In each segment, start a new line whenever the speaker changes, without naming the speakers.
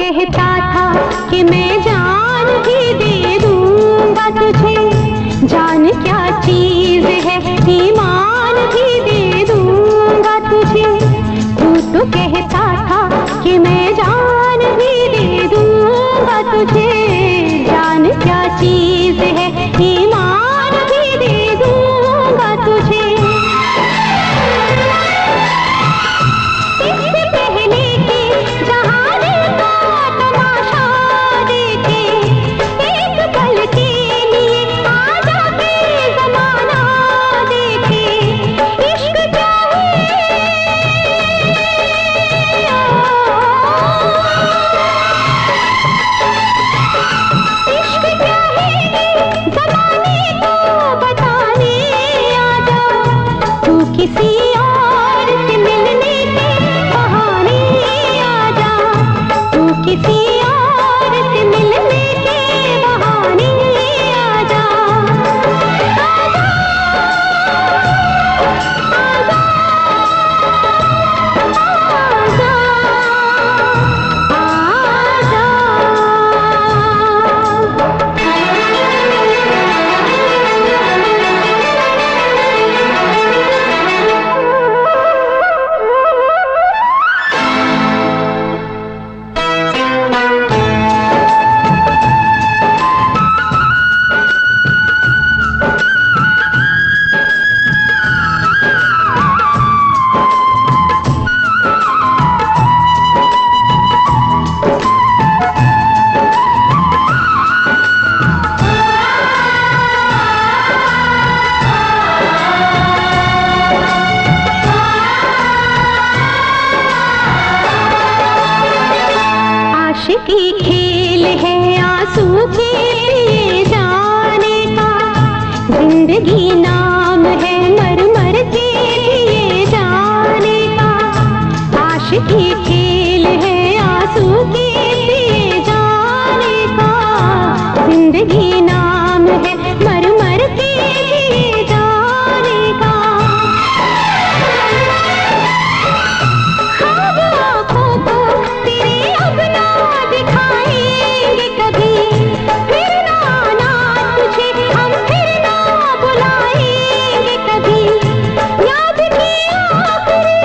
कहता था कि मैं जान भी दे दूंगा तुझे, जान क्या चीज है ईमान भी दे दूंगा तुझे। तू तो कहता था कि मैं जान भी दे दूंगा तुझे, जान क्या चीज है ईमान भी दे दूंगा तुझे। इससे पहले कि जहाने का तमाशा देखे, एक पल के लिए आजा के जमाना देखे। इश्क चाहे जमाने को बताने आजा, तू किसी और से मिलने के बहाने आजा, तू किसी और से मिलने के बहाने आजा। आशिकी खेल है आंसू के पिए जाने का, जिंदगी नाम है मर मर के पिए जाने का। आशिकी खेल है आंसू के पिए जाने का, जिंदगी नाम है मर मर के पिए जाने का। ख्वाब आँखों को तेरे अब ना दिखाएंगे कभी, फिर ना आना तुझे हम फिर ना बुलाएंगे कभी। याद की आखिरी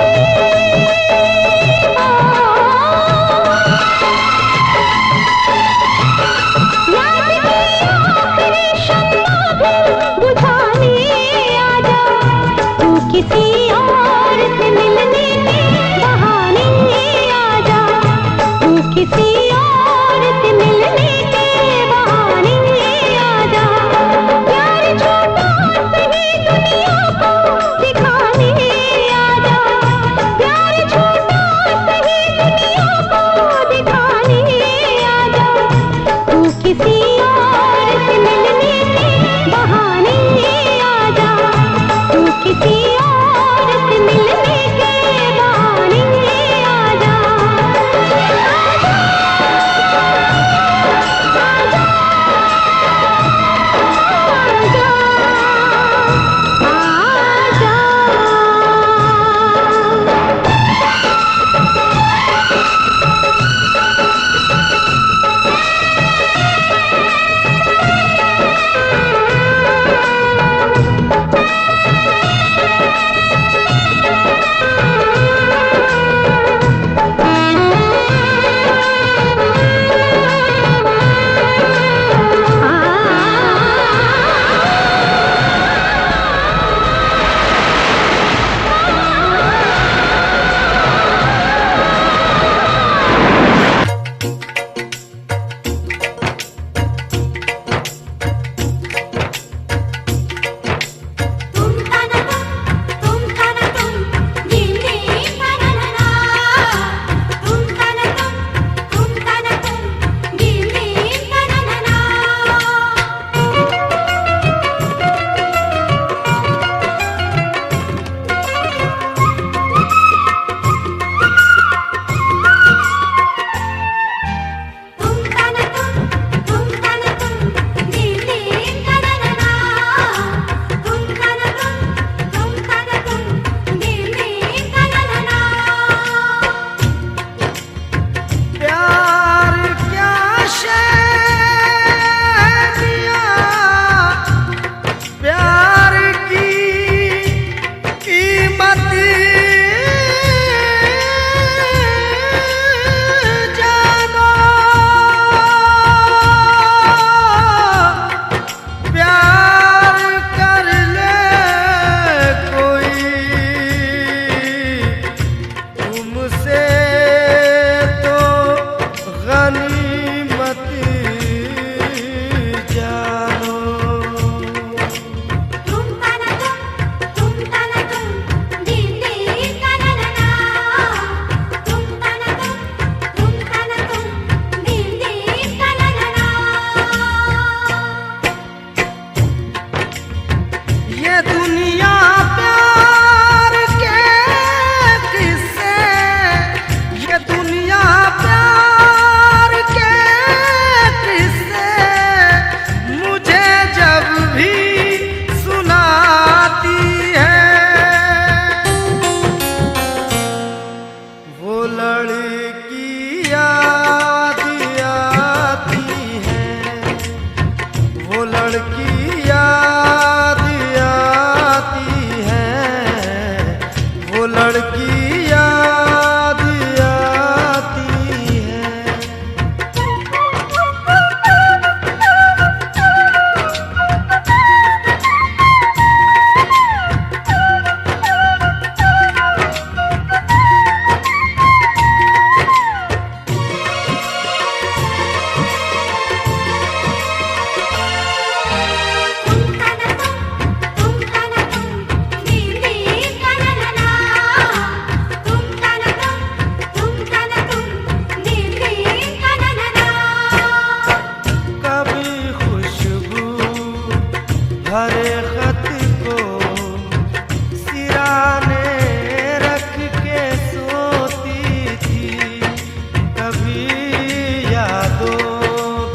यादों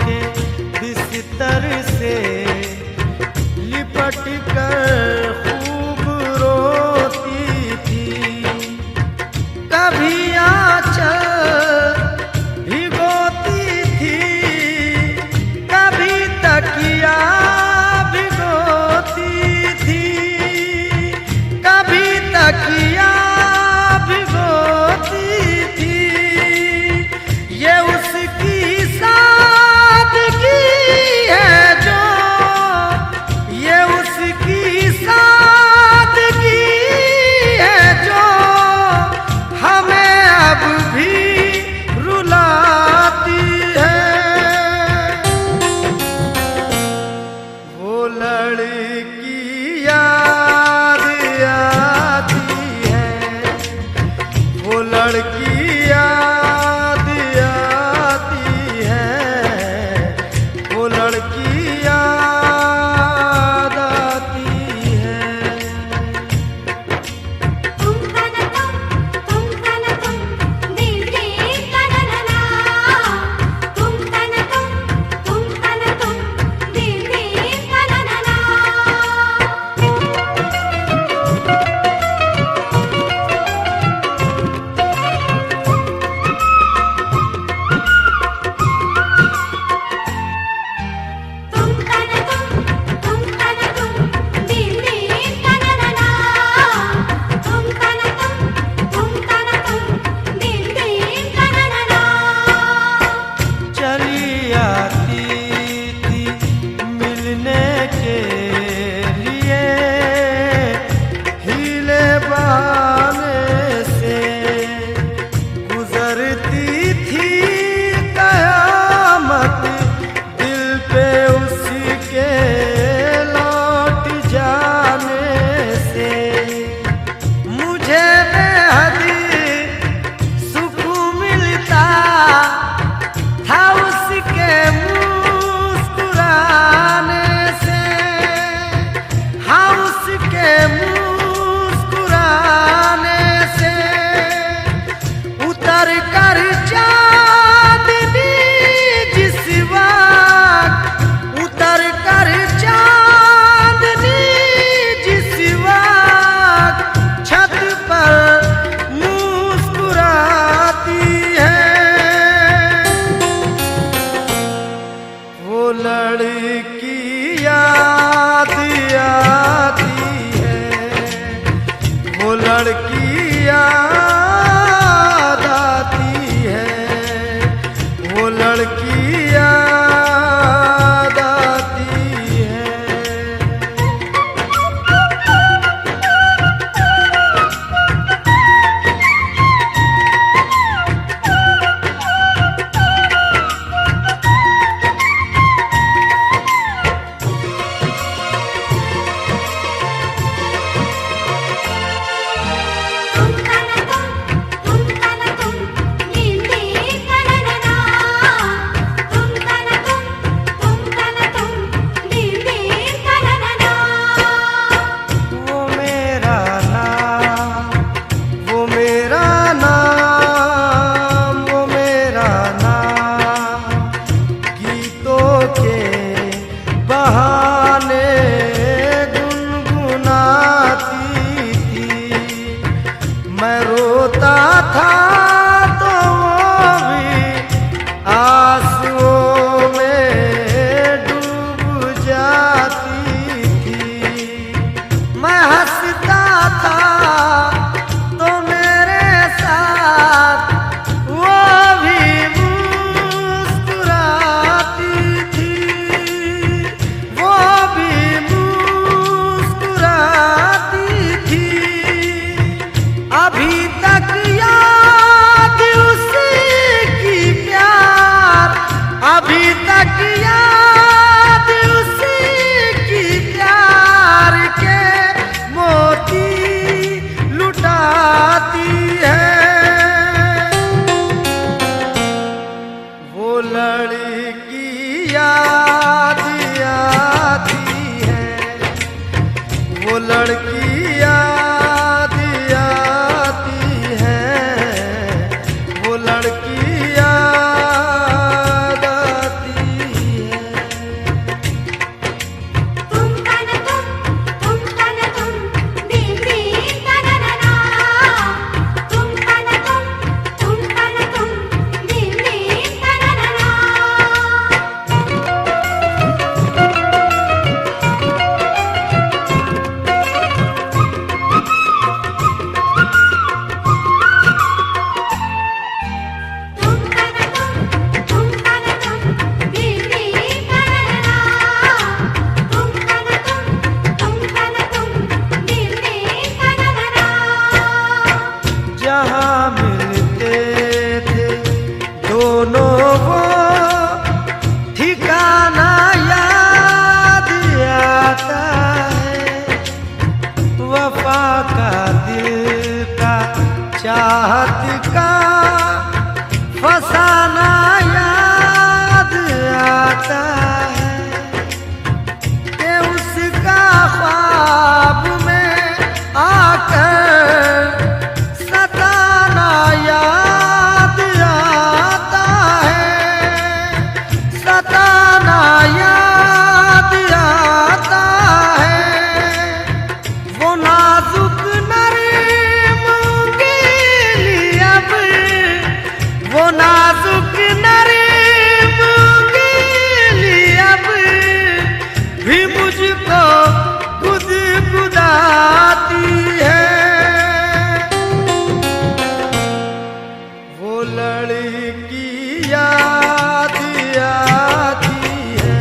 के बिस्तर से लिपट कर खूब रोती थी। कभी आंचल भिगोती थी, कभी तकिया भिगोती थी, कभी तकिया भिगोती थी। ये उसकी सादगी है जो, ये उसकी सादगी है जो हमें अब भी रुलाती है। वो लड़की याद आती है, वो लड़की याद आती है, वो लड़की याद आती है।
तुम तन तुम दिल दे तनना, तुम तन तुम दिल दे तनना। तुम तन तुम दिल दे तनना, तुम तन दिल दे तनना।
चली आती थी मिलने के लिए, हीले बहाने से गुजरती थी कयामत दिल पे उसके लौट जाने से। मुझे बेहद सुकून मिलता था उसके मुस्कुराने से, हाँ उसके मुस्कुराने से। उतर कर चांदनी जिस वक्त, उतर कर चांदनी जिस वक्त छत पर मुस्कुराती है। वो लड़की याद आती है, वो लड़की याद आती है, वो लड़की याद आती है। लड़की याद आती है, वो लड़की याद दोनों वो ठिकाना याद आता है, वफा का दिल का चाहत का फसाना याद आता है, कि उसका ख्वाब में आकर सताना याद आता है, सताना याद आता है। वो नाजुक नरम गिली अब, वो नाजुक नरम गिली अब भी मुझको गुदगुदाती है। वो लड़की याद आती है,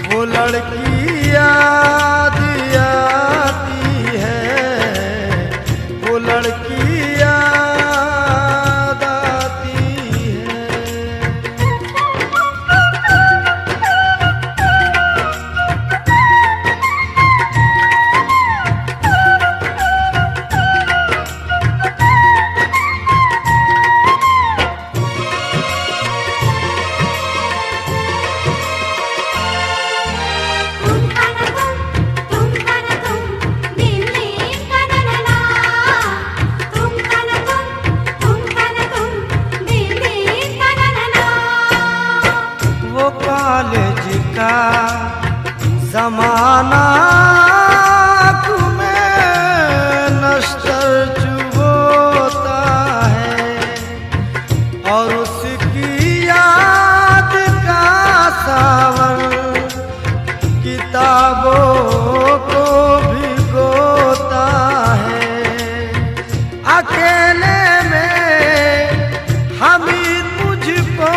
वो लड़की याद आती है, वो लड़की याद आती है। वो कॉलेज का जमाना तुम्हें नश्तर चुभोता है, और उसकी याद का सावन किताबों को भिगोता है। अकेले में हामिद मुझको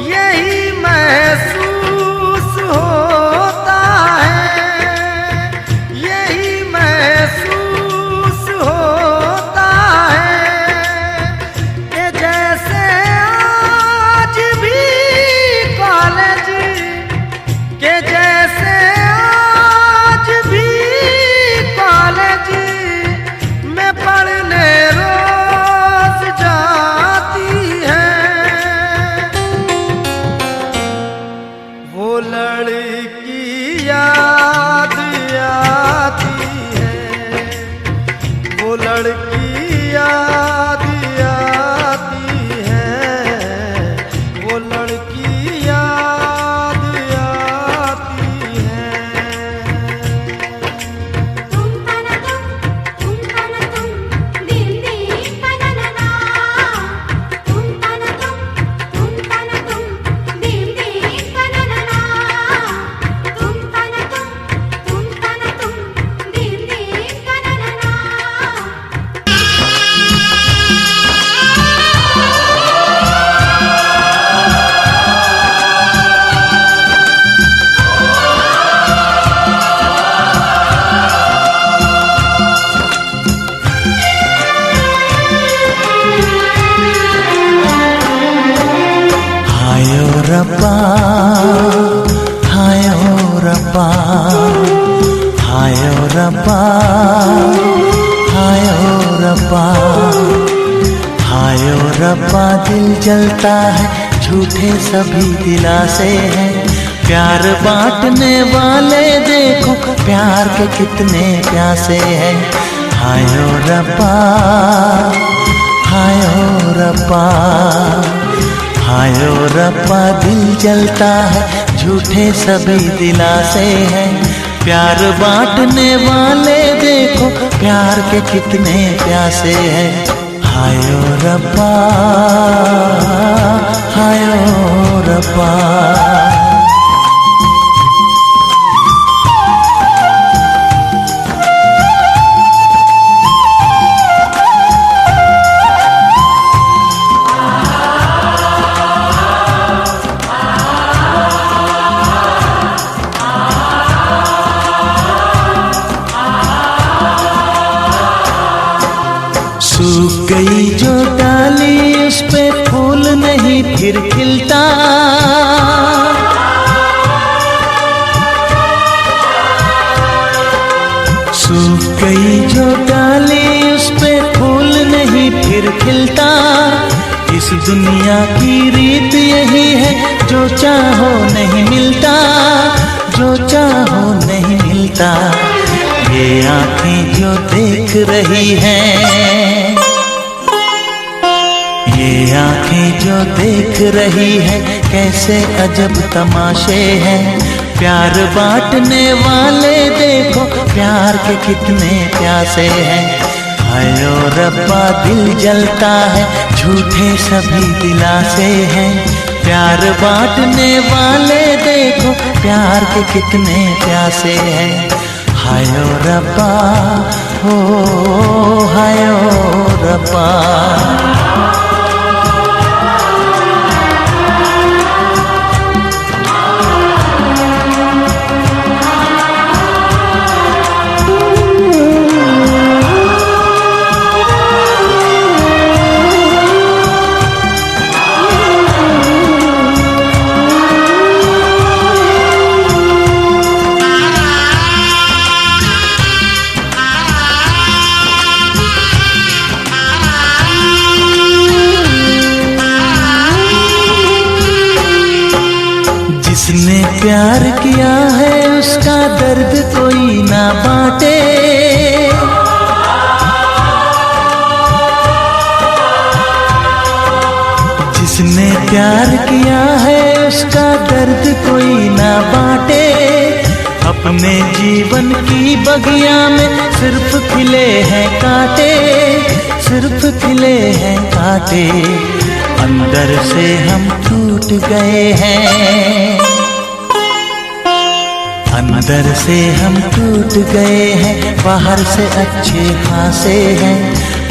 यही महसूस होता है, यही महसूस होता है, कि जैसे आज भी कॉलेज, कि जैसे आज भी कॉलेज में पढ़ने रोज जाती है। वो लड़की याद आती है, वो लड़की याद आती है, वो लड़की याद आती है।
रब्बा हायो रब्बा, हायो रब्बा, हायो रब्बा, हायो रब्बा। दिल जलता है, झूठे सभी दिलासे हैं, प्यार बांटने वाले देखो प्यार के कितने प्यासे हैं। हायो रब्बा, हायो रब्बा, हायो रब्बा। दिल जलता है, झूठे सभी दिलासे हैं, प्यार बांटने वाले देखो प्यार के कितने प्यासे हैं। हायो रब्बा, हायो रब्बा। सूख गई जो डाली उस पे फिर खिलता। सूख गई जो डाली उस पे फूल नहीं फिर खिलता। इस दुनिया की रीत यही है, जो चाहो नहीं मिलता, जो चाहो नहीं मिलता। ये आंखें जो देख रही हैं, ये आंखें जो देख रही है, कैसे अजब तमाशे हैं। प्यार बांटने वाले देखो, प्यार के कितने प्यासे हैं। हाय ओ रब्बा दिल जलता है, झूठे सभी दिलासे हैं। प्यार बांटने वाले देखो, प्यार के कितने प्यासे हैं। हाय ओ रब्बा, हो हाय ओ रब्बा। जिसने प्यार किया है उसका दर्द कोई ना बांटे। जिसने प्यार किया है उसका दर्द कोई ना बांटे। अपने जीवन की बगिया में सिर्फ खिले हैं कांटे, सिर्फ खिले हैं कांटे। अंदर से हम टूट गए हैं, अंदर से हम टूट गए हैं, बाहर से अच्छे खासे हैं।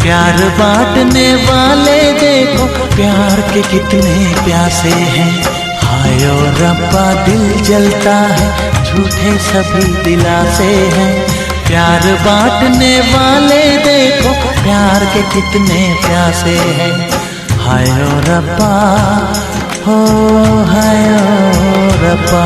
प्यार बांटने वाले देखो, प्यार के कितने प्यासे हैं। हाय ओ रब्बा दिल जलता है, झूठे सभी दिलासे हैं। प्यार बांटने वाले देखो, प्यार के कितने प्यासे हैं। हाय ओ रब्बा, हो हाय ओ रब्बा।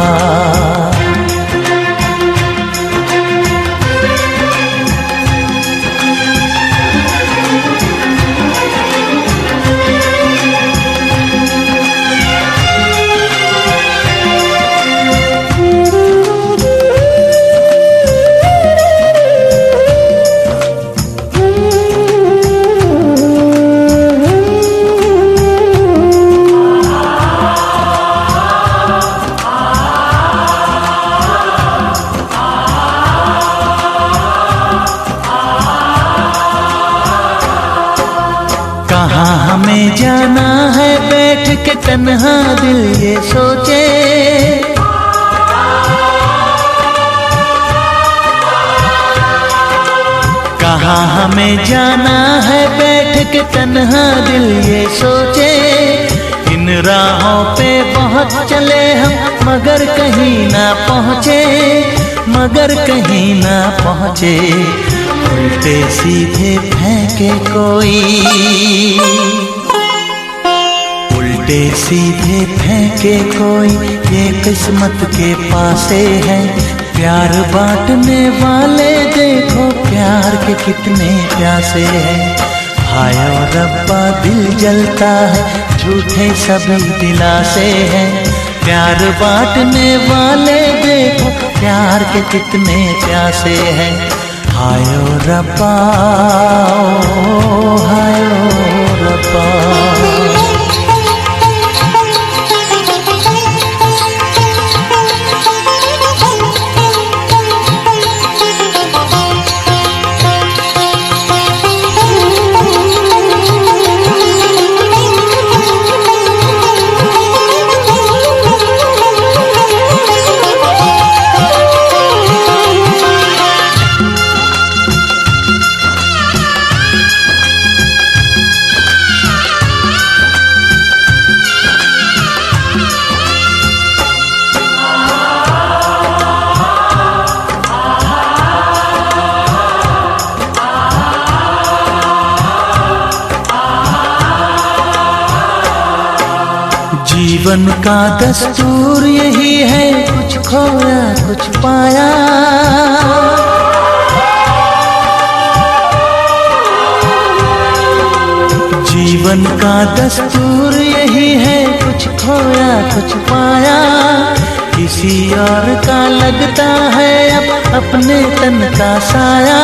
कहाँ हमें जाना है बैठ के तन्हा दिल ये सोचे। कहाँ हमें जाना है बैठ के तन्हा दिल ये सोचे। इन राहों पे बहुत चले हम मगर कहीं ना पहुँचे, मगर कहीं ना पहुँचे। उल्टे सीधे फेंके कोई, उल्टे सीधे फेंके कोई, ये किस्मत के पासे है। प्यार बांटने वाले देखो, प्यार के कितने प्यासे हैं। हाय ओ रब्बा दिल जलता है, झूठे सभी दिलासे हैं। प्यार बांटने वाले देखो, प्यार के कितने प्यासे हैं। हाय ओ रब्बा, ओ हाय ओ रब्बा। जीवन का दस्तूर यही है, कुछ खोया कुछ पाया। जीवन का दस्तूर यही है, कुछ खोया कुछ पाया। किसी और का लगता है अब अपने तन का साया,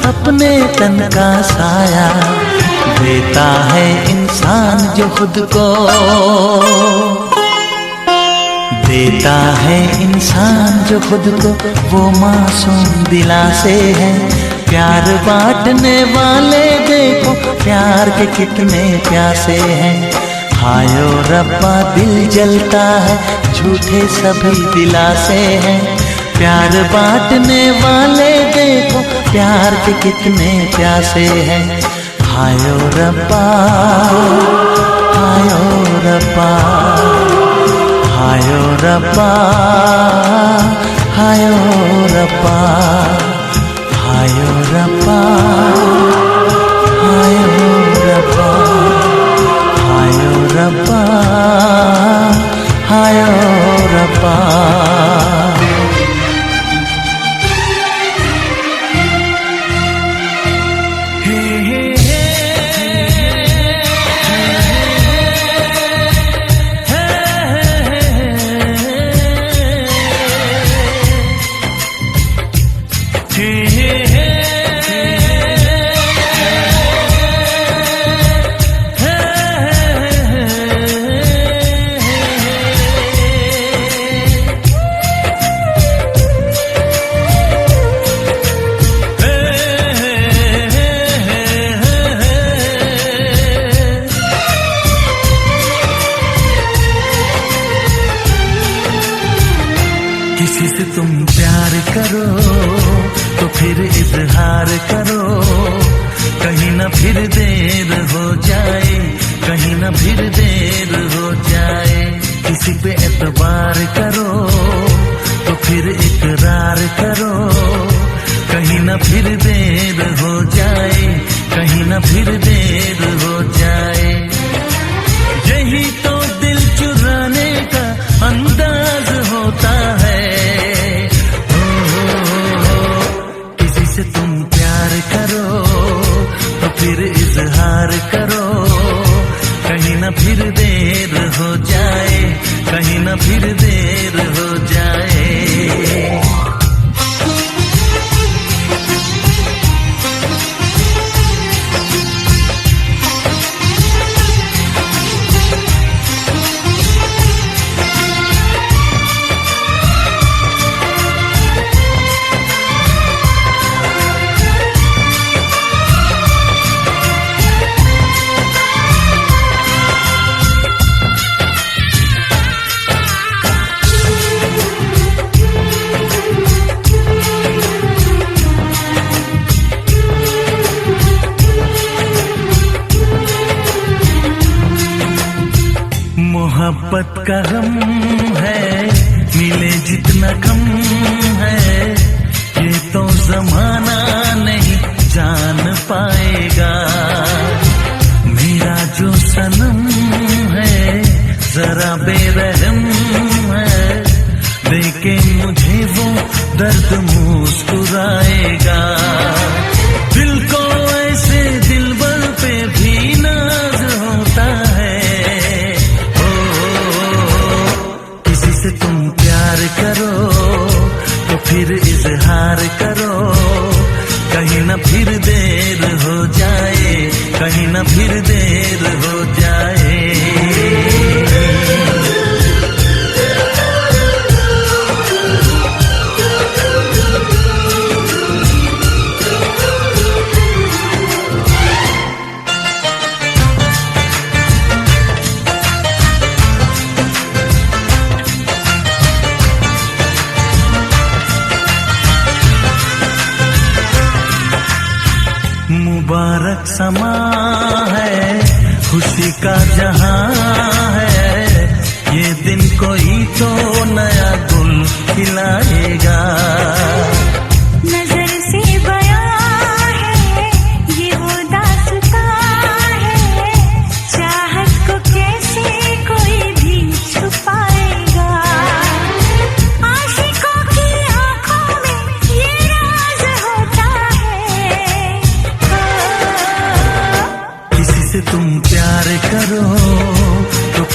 अपने तन का साया। देता है इंसान जो खुद को, देता है इंसान जो खुद को, वो मासूम दिलासे है। प्यार बांटने वाले देखो प्यार के कितने प्यासे हैं। हायो रब्बा दिल जलता है, झूठे सभी दिलासे हैं। प्यार बांटने वाले देखो प्यार के कितने प्यासे हैं। हायो रब्बा, हायो रब्बा, हायो रब्बा, हायो रब्बा, हायो रब्बा, हायो रब्बा, हायो रब्बा, हायो रब्बा। किसी से तुम प्यार करो तो फिर इजहार करो, कहीं ना फिर देर हो जाए, कहीं ना फिर देर हो जाए। किसी पे एतबार करो तो फिर इकरार करो, कहीं ना फिर देर हो जाए, कहीं ना फिर देर हो जाए। यही तो दिल चुराने का अंदाज होता है। किसी से तुम प्यार करो तो फिर इजहार करो, कहीं ना फिर देर हो जाए, कहीं ना फिर देर हो जाए। मोहब्बत का गम है, मिले जितना कम है, ये तो जमाना नहीं जान पाएगा। मेरा जो सनम है जरा बेरहम है, देखे मुझे वो दर्द मुस्कुराएगा। दिल को ऐसे दिलबर पे भी नाज होता है। तुम प्यार करो तो फिर इजहार करो, कहीं ना फिर देर हो जाए, कहीं ना फिर देर हो जाए। मुबारक समा है, खुशी का जहां है, ये दिन कोई तो नया गुल खिलाएगा।
नजर से बयां है ये वो दास्तां है, चाहत को कैसे कोई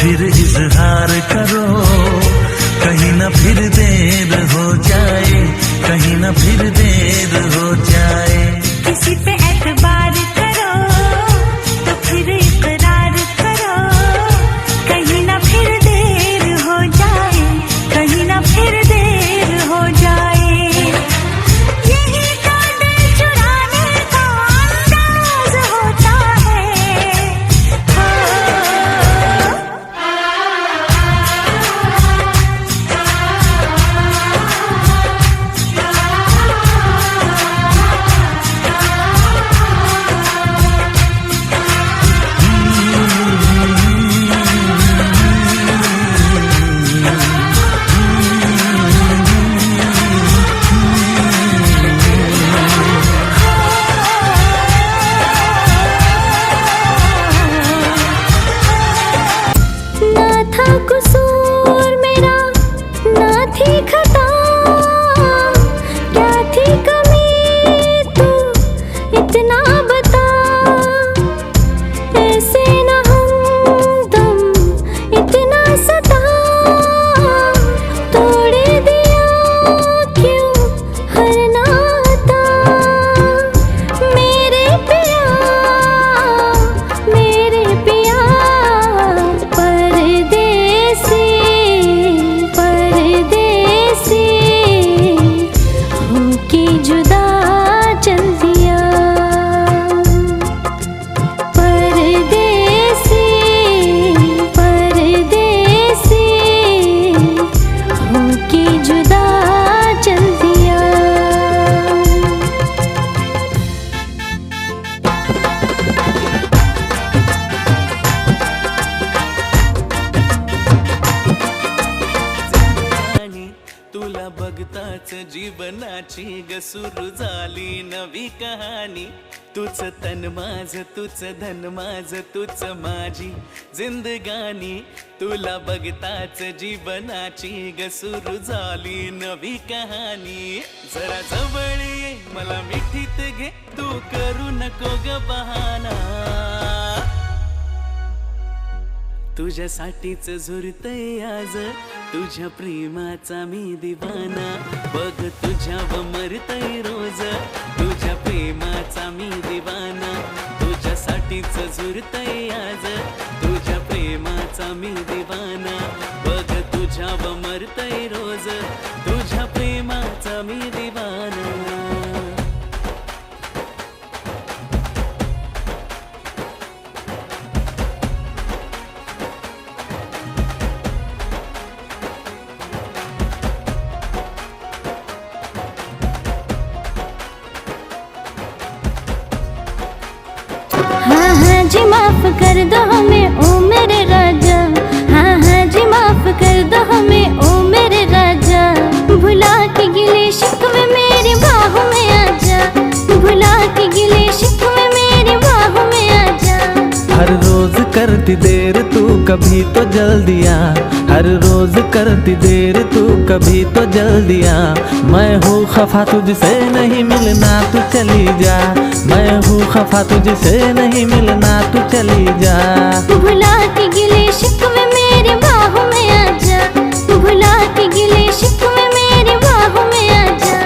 फिर इजहार करो, कहीं ना फिर देर हो जाए, कहीं ना फिर देर हो जाए।
किसी पे एतबार करो तो फिर इकरार करो, कहीं ना फिर देर हो जाए, कहीं ना फिर देर हो जाए। यही तो दिल चुराने का अंदाज होता है।
ना था कसूर मेरा, ना थी खता, क्या थी कमी तू इतना बता। ऐसे न हमदम इतना सता, तोड़ दिया क्यों हर नाता। मेरे पिया परदेसी परदेसी होके जुदा चल दिया। परदेसी परदेसी होके जुदा चल दिया।
आणि तुला बघताच जीवनाची ग सुरू झाली नवी कहाणी। तुझ तन माझ, तुझ धन माझ, तुझ माझी जिंदगानी। तुला बघताच जीवनाची ग सुरू झाली नवी कहाणी। जरा जवळ ये मला मिठीत घे, तू करू नको ग बहाना। तुझ्यासाठीच झुरतय आज, तुझ्या प्रेमाचा मी दिवाना। बघ तुझ्यावर मरतय रोज, तुझ्या प्रेमाचा मी दिवाना। तुझ्यासाठीच झुरतय आज, तुझ्या प्रेमाचा मी दिवाना। बघ तुझ्यावर मरतय रोज, तुझ्या प्रेमाचा मी दिवाना।
हाँ हाँ जी माफ कर दो हमें ओ मेरे राजा। हाँ हाँ जी माफ कर दो हमें ओ मेरे राजा। भुला के गिले शिकवे मेरी बाहों में आजा, भुला के गिले शिकवे मेरी बाहों में आजा।
हर रोज करती देर तू कभी तो जल्दी आ, हर रोज करती देर तू कभी तो जल्दी आ। मैं हूँ खफा तुझसे नहीं मिलना तू चली जा, मैं हूँ खफा तुझसे नहीं मिलना तू चली जा।
भुला के गिले शिकवे मेरी बाहों में आजा, भुला के गिले शिकवे मेरी बाहों में आजा।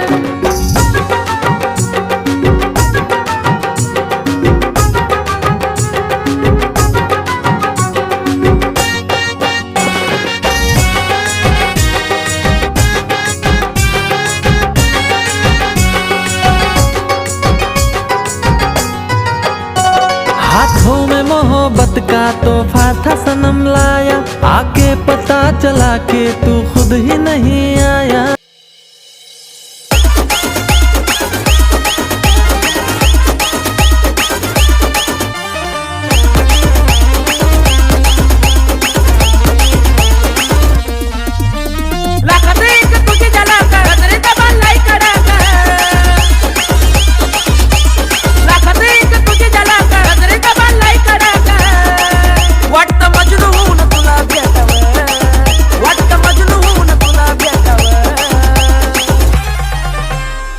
हाथों में मोहब्बत का तोहफा था सनम लाया, आके पता चला के तू खुद ही नहीं आया।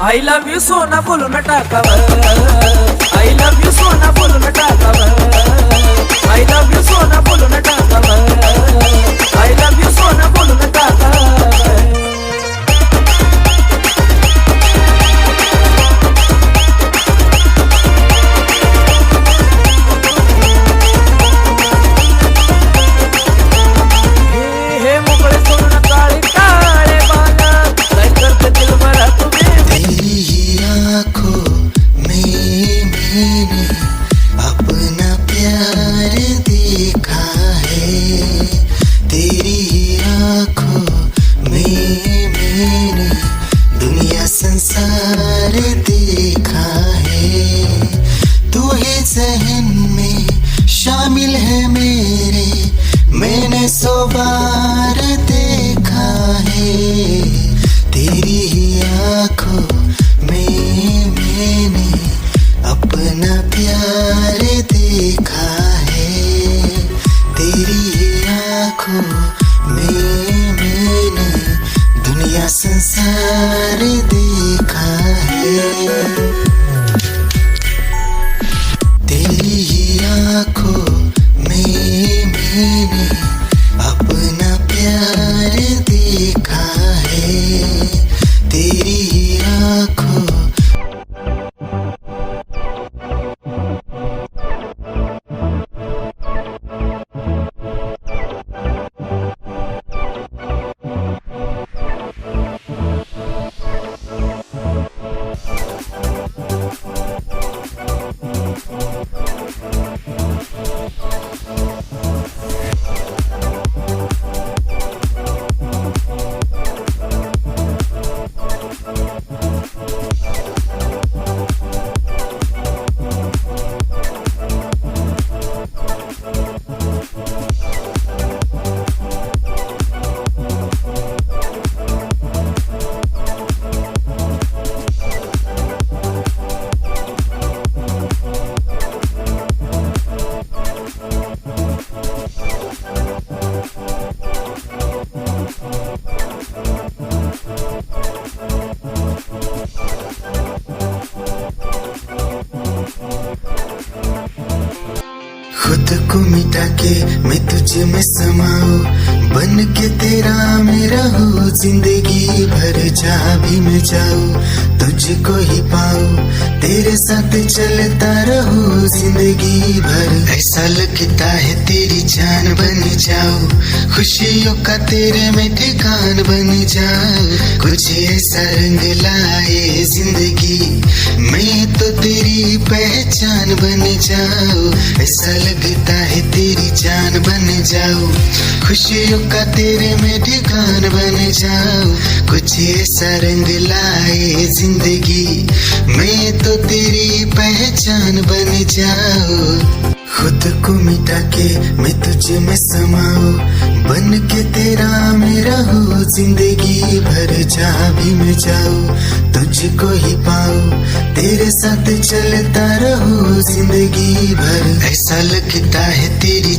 I love you सोना बोलू न टाकावर, I love you सोना बोलू न टाकावर, I love you सोना बोलू न टाकावर।
सौ बार देखा है तेरी ही आंखों में मैंने अपना प्यार देखा है। तेरी ही आंखों में मैंने दुनिया संसार देखा है। तेरी ही आंखों में मैंने अपना प्यार देखा है। तेरी ही आंखों खुद को मिटा के मैं तुझ में समाऊं, बन के तेरा मैं रहूं जिंदगी भर। जहाँ भी मैं जाऊं तुझको ही पाऊं, तेरे साथ चलता रहूं जिंदगी भर। ऐसा लगता है तेरी जान बन जाऊं, खुशियों का तेरे में ठिकान बन जाऊं। कुछ ऐसा रंग लाए जिंदगी, मैं तो तेरी पहचान बन जाऊं। ऐसा लगता है तेरी जान बन जाऊं, खुशियों का तेरे में ठिकान बन जाऊं। कुछ ऐसा रंग लाए जिंदगी, मैं तो तेरी पहचान बन जाऊं। खुद को मिटा के मैं तुझ में समाऊं, बन के तेरा मैं रहूं जिंदगी भर। जहाँ भी मैं जाऊं तुझको ही पाऊं, तेरे साथ चलता रहूं जिंदगी भर। ऐसा लगता है तेरी